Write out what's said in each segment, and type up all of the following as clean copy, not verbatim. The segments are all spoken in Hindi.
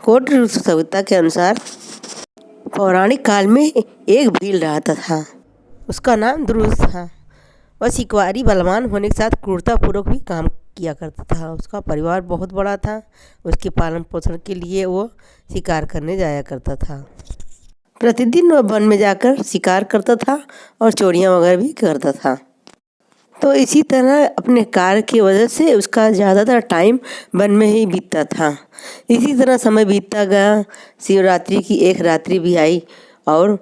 कोट सभ्यता के अनुसार पौराणिक काल में एक भील रहता था। उसका नाम द्रुस था। वह शिकारी बलवान होने के साथ क्रूरतापूर्वक भी काम किया करता था। उसका परिवार बहुत बड़ा था। उसके पालन पोषण के लिए वो शिकार करने जाया करता था। प्रतिदिन वह वन में जाकर शिकार करता था और चोरियां वगैरह भी करता था। तो इसी तरह अपने कार्य की वजह से उसका ज़्यादातर टाइम वन में ही बीतता था। इसी तरह समय बीतता गया। शिवरात्रि की एक रात्रि भी आई और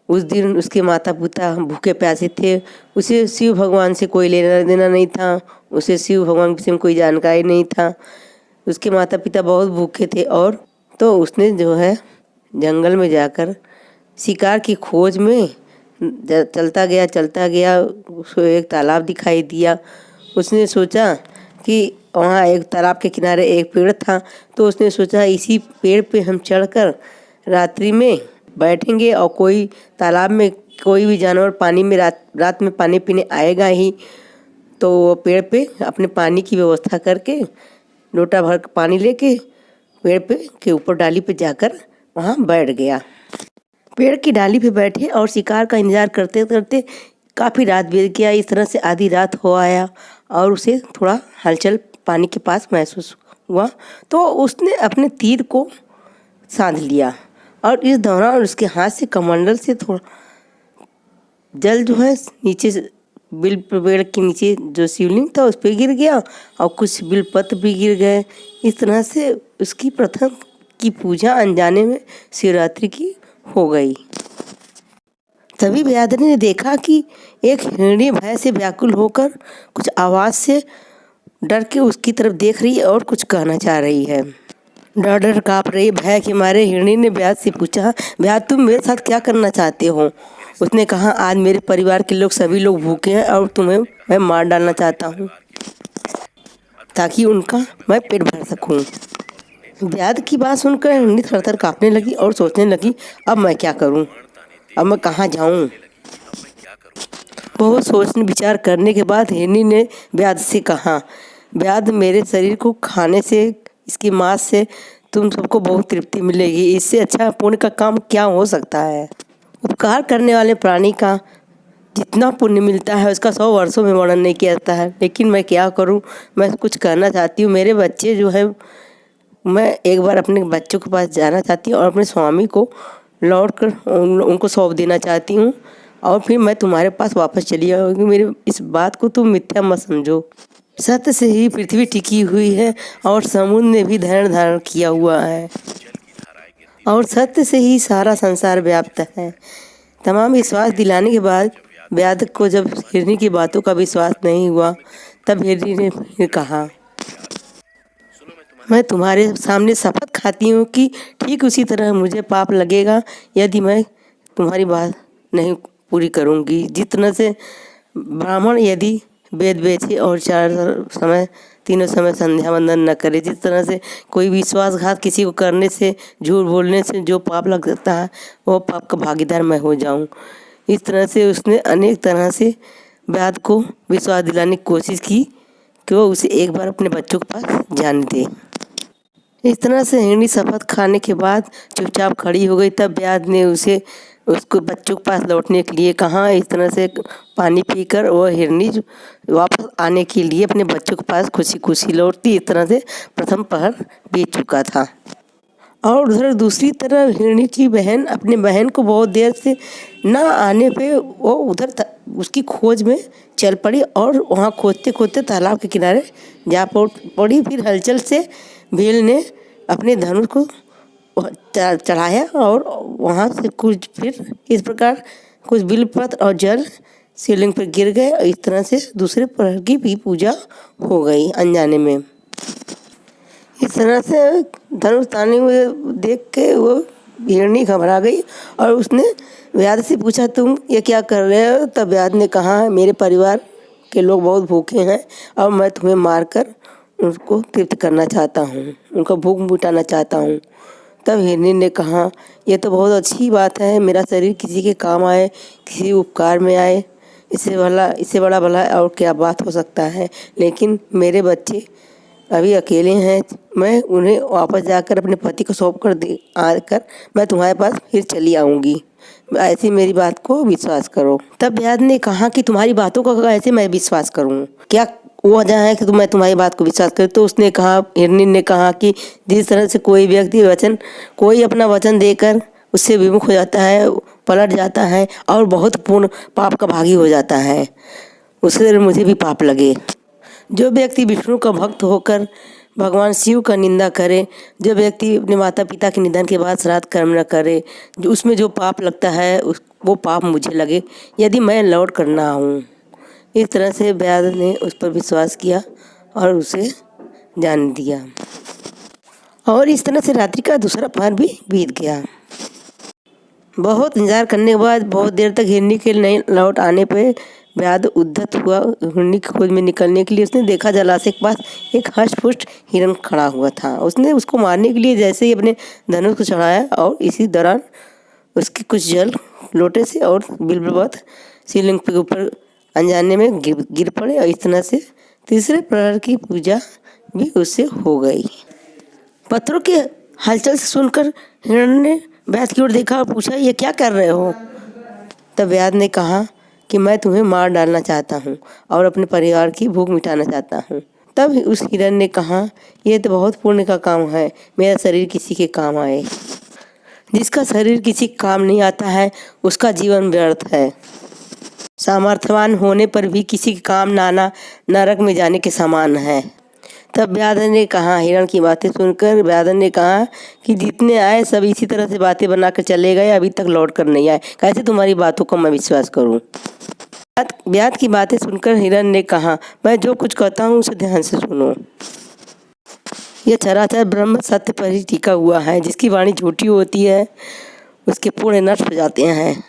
उस दिन उसके माता पिता भूखे प्यासे थे। उसे शिव भगवान से कोई लेना देना नहीं था। उसे शिव भगवान के विषय में कोई जानकारी नहीं था। उसके माता पिता बहुत भूखे थे और तो उसने जो है जंगल में जाकर शिकार की खोज में चलता गया। उसको एक तालाब दिखाई दिया। उसने सोचा कि वहाँ एक तालाब के किनारे एक पेड़ था, तो उसने सोचा इसी पेड़ पे हम चढ़कर रात्रि में बैठेंगे और कोई तालाब में कोई भी जानवर पानी में रात में पानी पीने आएगा ही, तो वो पेड़ पे अपने पानी की व्यवस्था करके लोटा भर पानी लेके पेड़ पे के ऊपर डाली पे जाकर वहाँ बैठ गया। पेड़ की डाली पे बैठे और शिकार का इंतजार करते करते काफ़ी रात बीत गया। इस तरह से आधी रात हो आया और उसे थोड़ा हलचल पानी के पास महसूस हुआ, तो उसने अपने तीर को साध लिया और इस दौरान उसके हाथ से कमंडल से थोड़ा जल जो है नीचे से पेड़ के नीचे जो शिवलिंग था उस पर गिर गया और कुछ बिलपत्र भी गिर गए। इस तरह से उसकी प्रथम की पूजा अनजाने में शिवरात्रि की हो गई। तभी व्याधनी ने देखा कि एक हिरणी भय से व्याकुल होकर कुछ आवाज़ से डर के उसकी तरफ देख रही है और कुछ कहना चाह रही है। डर डर काँप रही भय के मारे हिरणी ने व्याध से पूछा, व्याध तुम मेरे साथ क्या करना चाहते हो? उसने कहा, आज मेरे परिवार के लोग सभी लोग भूखे हैं और तुम्हें मैं मार डालना चाहता हूँ ताकि उनका मैं पेट भर सकूँ। व्याध की बात सुनकर हिरणी थरथर काँपने लगी और सोचने लगी, अब मैं क्या करूँ, अब मैं कहाँ जाऊँ। बहुत सोचने विचार करने के बाद हिरणी ने व्याध से कहा, व्याध मेरे शरीर को खाने से इसकी मांस से तुम सबको बहुत तृप्ति मिलेगी। इससे अच्छा पुण्य का काम क्या हो सकता है। उपकार करने वाले प्राणी का जितना पुण्य मिलता है उसका 100 वर्षों में वर्णन नहीं किया जाता है। लेकिन मैं क्या करूं, मैं कुछ कहना चाहती हूँ। मेरे बच्चे जो है, मैं एक बार अपने बच्चों के पास जाना चाहती हूँ और अपने स्वामी को लौट कर उनको सौंप देना चाहती हूँ और फिर मैं तुम्हारे पास वापस चली आऊँगी। मेरे इस बात को तुम मिथ्या मत समझो। सत्य से ही पृथ्वी टिकी हुई है और समुद्र ने भी धैर्य धारण किया हुआ है और सत्य से ही सारा संसार व्याप्त है। तमाम विश्वास दिलाने के बाद व्याध को जब हिरणी की बातों का विश्वास नहीं हुआ, तब हिरणी ने फिर कहा, मैं तुम्हारे सामने शपथ खाती हूँ कि ठीक उसी तरह मुझे पाप लगेगा यदि मैं तुम्हारी बात नहीं पूरी करूँगी। जितना से ब्राह्मण यदि वेद बेचे और तीनों समय संध्या वंदन न करे, जिस तरह से कोई विश्वासघात किसी को करने से, झूठ बोलने से जो पाप लग सकता है, वो पाप का भागीदार मैं हो जाऊं। इस तरह से उसने अनेक तरह से व्याध को विश्वास दिलाने की कोशिश की कि वो उसे एक बार अपने बच्चों के पास जाने दे। इस तरह से हिरणी शपथ खाने के बाद चुपचाप खड़ी हो गई। तब व्याध ने उसको बच्चों के पास लौटने के लिए कहा। इस तरह से पानी पीकर वह हिरणी वापस आने के लिए अपने बच्चों के पास खुशी खुशी लौटती। इस तरह से प्रथम पहर बीत चुका था और उधर दूसरी तरफ हिरणी की बहन अपने बहन को बहुत देर से न आने पे वो उधर उसकी खोज में चल पड़ी और वहाँ खोजते खोजते तालाब के किनारे जा पड़ी। फिर हलचल से भील ने अपने धनुष को चढ़ाया और वहाँ से कुछ फिर इस प्रकार कुछ बिलपत्र और जल शिवलिंग पर गिर गए। इस तरह से दूसरे प्रहर की भी पूजा हो गई अनजाने में। इस तरह से धनुष ताने हुए देख के वो हिरणी घबरा गई और उसने व्याध से पूछा, तुम ये क्या कर रहे हो? तब व्याध ने कहा, मेरे परिवार के लोग बहुत भूखे हैं और मैं तुम्हें मारकर उनको तृप्त करना चाहता हूँ, उनका भूख मिटाना चाहता हूँ। तब हिरणी ने कहा, यह तो बहुत अच्छी बात है, मेरा शरीर किसी के काम आए, किसी उपकार में आए, इससे बड़ा भला और क्या बात हो सकता है। लेकिन मेरे बच्चे अभी अकेले हैं, मैं उन्हें वापस जाकर अपने पति को सौंप कर दे आकर मैं तुम्हारे पास फिर चली आऊँगी। ऐसी मेरी बात को विश्वास करो। तब व्याध ने कहा कि तुम्हारी बातों का ऐसे मैं विश्वास करूँ, क्या वो वजह है कि मैं तुम्हारी बात को विश्वास करूँ? तो उसने कहा, हिरनी ने कहा कि जिस तरह से कोई अपना वचन देकर उससे विमुख हो जाता है, पलट जाता है और बहुत पूर्ण पाप का भागी हो जाता है, उससे मुझे भी पाप लगे। जो व्यक्ति विष्णु का भक्त होकर भगवान शिव का निंदा करे, जो व्यक्ति अपने माता पिता के निधन के बाद श्राद्ध कर्म न करे, जो उसमें जो पाप लगता है वो पाप मुझे लगे यदि मैं लौट कर ना आऊँ। इस तरह से व्याध ने उस पर विश्वास किया और उसे जान दिया। और इस तरह से रात्रि का दूसरा पहर भी बीत गया। बहुत इंतजार करने के बाद बहुत देर तक हिरनी के नहीं लौट आने पर व्याध उद्धत हुआ। हिरनी की खोज में निकलने के लिए उसने देखा जलाशय के पास एक हष्ट-पुष्ट हिरन खड़ा हुआ था। उसने उसको मारने के लिए जैसे ही अपने धनुष को चढ़ाया और इसी दौरान उसके कुछ जल लोटे से और बिल्ववत शिवलिंग के ऊपर अनजाने में गिर पड़े और इस तरह से तीसरे प्रहर की पूजा भी उससे हो गई। पत्थरों के हलचल से सुनकर हिरण ने व्याध की ओर देखा और पूछा, ये क्या कर रहे हो? तब व्याध ने कहा कि मैं तुम्हें मार डालना चाहता हूँ और अपने परिवार की भूख मिटाना चाहता हूँ। तब उस हिरण ने कहा, यह तो बहुत पुण्य का काम है, मेरा शरीर किसी के काम आए। जिसका शरीर किसी काम नहीं आता है उसका जीवन व्यर्थ है। सामर्थ्यवान होने पर भी किसी के काम ना आना नरक में जाने के समान है। तब व्याध ने कहा, हिरण की बातें सुनकर व्याध ने कहा कि जितने आए सब इसी तरह से बातें बनाकर चले गए, अभी तक लौट कर नहीं आए, कैसे तुम्हारी बातों को मैं विश्वास करूं? व्याध की बातें सुनकर हिरण ने कहा, मैं जो कुछ कहता हूँ उसे ध्यान से सुनो। यह चराचर ब्रह्म सत्य पर ही टिका हुआ है। जिसकी वाणी झूठी होती है उसके पुण्य नष्ट हो जाते हैं।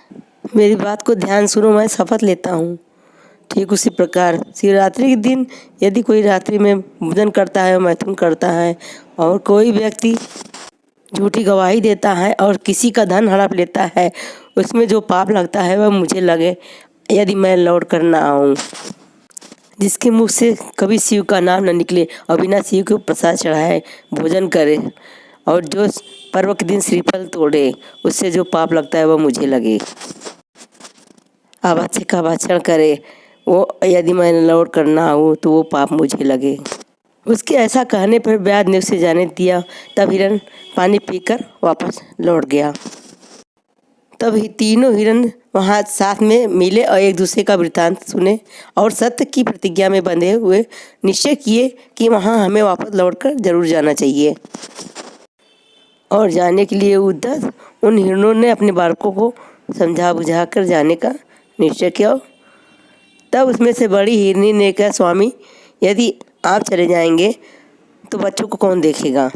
मेरी बात को ध्यान सुनो, मैं शपथ लेता हूँ। ठीक उसी प्रकार शिवरात्रि के दिन यदि कोई रात्रि में भोजन करता है, मैथुन करता है और कोई व्यक्ति झूठी गवाही देता है और किसी का धन हड़प लेता है, उसमें जो पाप लगता है वह मुझे लगे यदि मैं लौट कर ना आऊँ। जिसके मुख से कभी शिव का नाम न निकले और बिना शिव को प्रसाद चढ़ाए भोजन करे और जो पर्व के दिन श्रीफल तोड़े, उससे जो पाप लगता है वह मुझे लगे। अवश्य का भक्षण करे, वो यदि मैं लौट कर ना आऊँ तो वो पाप मुझे लगे। उसके ऐसा कहने पर व्याध ने उसे जाने दिया। तब हिरण पानी पीकर वापस लौट गया। तब तीनों हिरण वहाँ साथ में मिले और एक दूसरे का वृत्तांत सुने और सत्य की प्रतिज्ञा में बंधे हुए निश्चय किए कि वहाँ हमें वापस लौटकर जरूर जाना चाहिए। और जाने के लिए उद्धत उन हिरणों ने अपने बालकों को समझा बुझा कर जाने का निश्चय किया। तब उसमें से बड़ी हिरनी ने कहा, स्वामी यदि आप चले जाएंगे तो बच्चों को कौन देखेगा?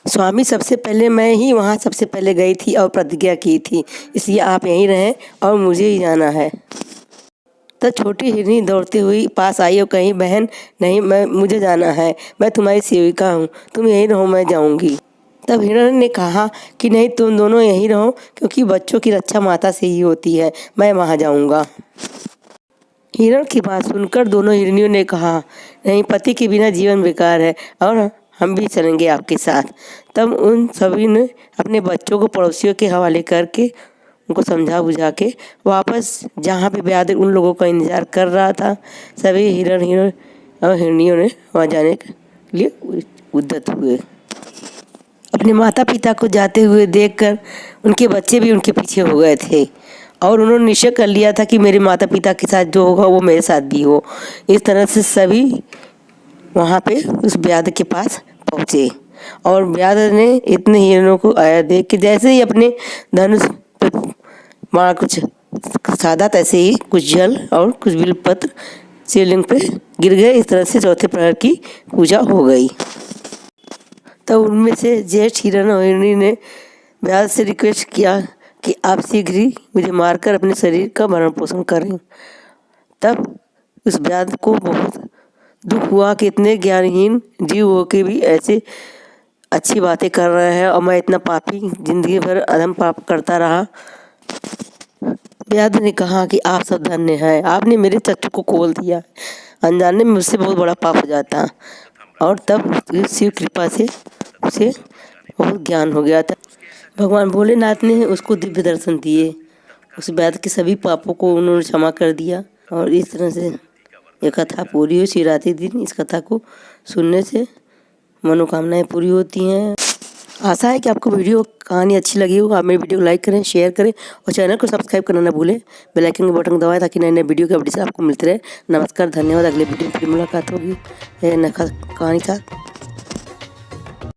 स्वामी सबसे पहले मैं ही वहाँ सबसे पहले गई थी और प्रतिज्ञा की थी, इसलिए आप यहीं रहें और मुझे ही जाना है। तब छोटी हिरनी दौड़ती हुई पास आई और कही, बहन नहीं, मुझे जाना है, मैं तुम्हारी सेविका हूँ, तुम यहीं रहो, मैं जाऊँगी। तब हिरण ने कहा कि नहीं, तुम दोनों यहीं रहो, क्योंकि बच्चों की रक्षा माता से ही होती है, मैं वहाँ जाऊँगा। हिरण की बात सुनकर दोनों हिरनियों ने कहा, नहीं, पति के बिना जीवन बेकार है और हम भी चलेंगे आपके साथ। तब उन सभी ने अपने बच्चों को पड़ोसियों के हवाले करके उनको समझा बुझा के वापस जहाँ पे व्याध उन लोगों का इंतज़ार कर रहा था, सभी हिरण और हिरनियों ने वहाँ जाने के लिए उद्यत हुए। अपने माता पिता को जाते हुए देखकर उनके बच्चे भी उनके पीछे हो गए थे और उन्होंने निश्चय कर लिया था कि मेरे माता पिता के साथ जो होगा वो मेरे साथ भी हो। इस तरह से सभी वहाँ पे उस व्याध के पास पहुँचे और व्याध ने इतने हिरणों को आया देख के जैसे ही अपने धनुष पे वहाँ कुछ साधा, तैसे ही कुछ जल और कुछ बिल्वपत्र शिवलिंग पे गिर गए। इस तरह से चौथे प्रहर की पूजा हो गई। तब उनमें से ज्येष्ठ हिरण और हिरणी ने व्याध से रिक्वेस्ट किया कि आप शीघ्र ही मुझे मारकर अपने शरीर का भरण पोषण करें। तब उस व्याध को बहुत दुख हुआ कि इतने ज्ञानहीन जीव हो के भी ऐसे अच्छी बातें कर रहे हैं और मैं इतना पापी जिंदगी भर अधम पाप करता रहा। व्याध ने कहा कि आप सब धन्य हैं, आपने मेरे चक्षु को खोल दिया, अनजाने में मुझसे बहुत बड़ा पाप हो जाता। और तब शिव कृपा से उसे बहुत ज्ञान हो गया था। भगवान भोलेनाथ ने उसको दिव्य दर्शन दिए, उस वैद्य के सभी पापों को उन्होंने क्षमा कर दिया और इस तरह से ये कथा पूरी हुई। शिवरात्रि दिन इस कथा को सुनने से मनोकामनाएं पूरी होती हैं। आशा है कि आपको वीडियो कहानी अच्छी लगी होगी। आप मेरी वीडियो को लाइक करें, शेयर करें और चैनल को सब्सक्राइब करना ना भूलें। बेल आइकन के बटन को दबाएं ताकि नए नए वीडियो के अपडेट्स आपको मिलते रहे। नमस्कार, धन्यवाद। अगले वीडियो में फिर मुलाकात होगी नई कहानी के साथ।